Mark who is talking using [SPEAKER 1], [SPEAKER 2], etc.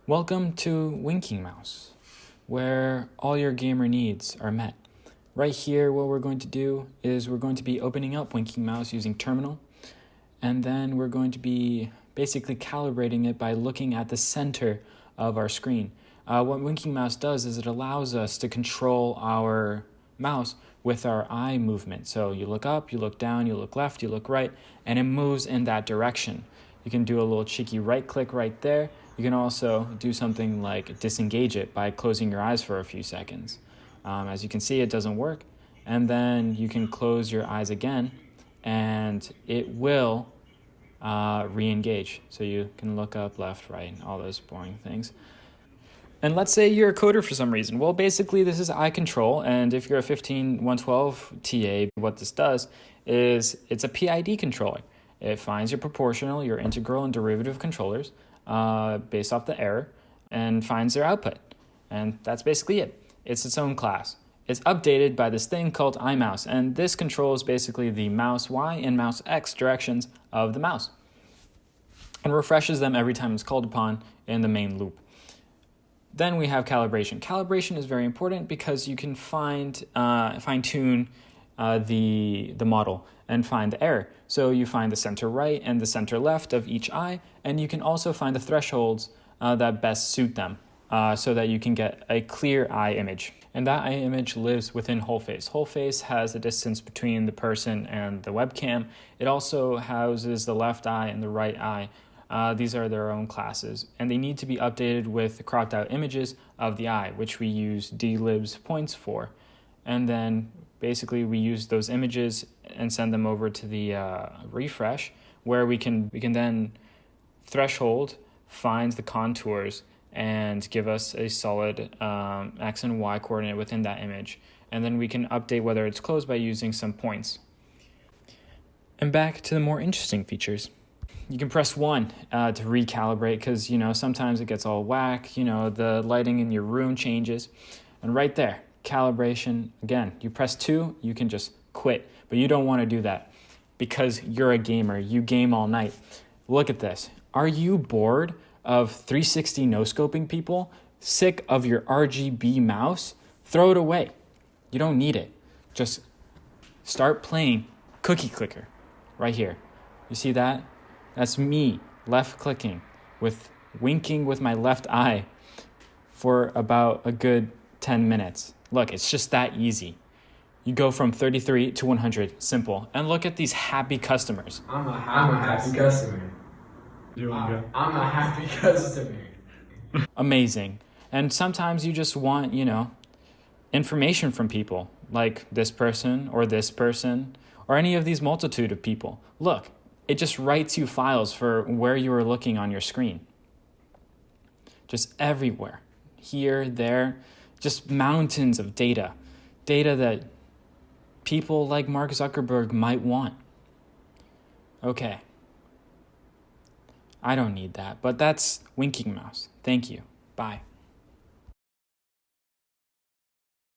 [SPEAKER 1] Welcome to WinkingMouse, where all your gamer needs are met. Right here, what we're going to do is we're going to be opening up WinkingMouse using Terminal, and then we're going to be basically calibrating it by looking at the center of our screen. What WinkingMouse does is it allows us to control our mouse with our eye movement. So you look up, you look down, you look left, you look right, and it moves in that direction. You can do a little cheeky right click right there. You can also do something like disengage it by closing your eyes for a few seconds. As you can see, it doesn't work. And then you can close your eyes again and it will re-engage. So you can look up, left, right, all those boring things. And let's say you're a coder for some reason. Well, basically this is eye control, and if you're a 15112 TA, what this does is it's a PID controller. It finds your proportional, your integral, and derivative controllers based off the error and finds their output. And that's basically it. It's its own class. It's updated by this thing called iMouse, and this controls basically the mouse Y and mouse X directions of the mouse and refreshes them every time it's called upon in the main loop. Then we have calibration. Calibration is very important because you can fine-tune the model and find the error. So you find the center right and the center left of each eye, and you can also find the thresholds that best suit them so that you can get a clear eye image. And that eye image lives within whole face. Whole face has a distance between the person and the webcam. It also houses the left eye and the right eye. These are their own classes, and they need to be updated with cropped out images of the eye, which we use dlibs points for. And then basically we use those images and send them over to the refresh, where we can then threshold, find the contours, and give us a solid X and Y coordinate within that image. And then we can update whether it's closed by using some points. And back to the more interesting features. You can press 1 to recalibrate because, sometimes it gets all whack, the lighting in your room changes. And right there, calibration, again, you press 2, you can just quit. But you don't want to do that because you're a gamer. You game all night. Look at this. Are you bored of 360 no-scoping people? Sick of your RGB mouse? Throw it away. You don't need it. Just start playing Cookie Clicker right here. You see that? That's me left clicking with winking with my left eye for about a good 10 minutes. Look, it's just that easy. You go from 33 to 100, simple. And look at these happy customers.
[SPEAKER 2] I'm a happy customer. I'm a happy customer.
[SPEAKER 1] Amazing. And sometimes you just want, information from people, like this person, or any of these multitude of people. Look, it just writes you files for where you are looking on your screen. Just everywhere. Here, there, just mountains of data. Data that people like Mark Zuckerberg might want. Okay. I don't need that, but that's WinkingMouse. Thank you. Bye.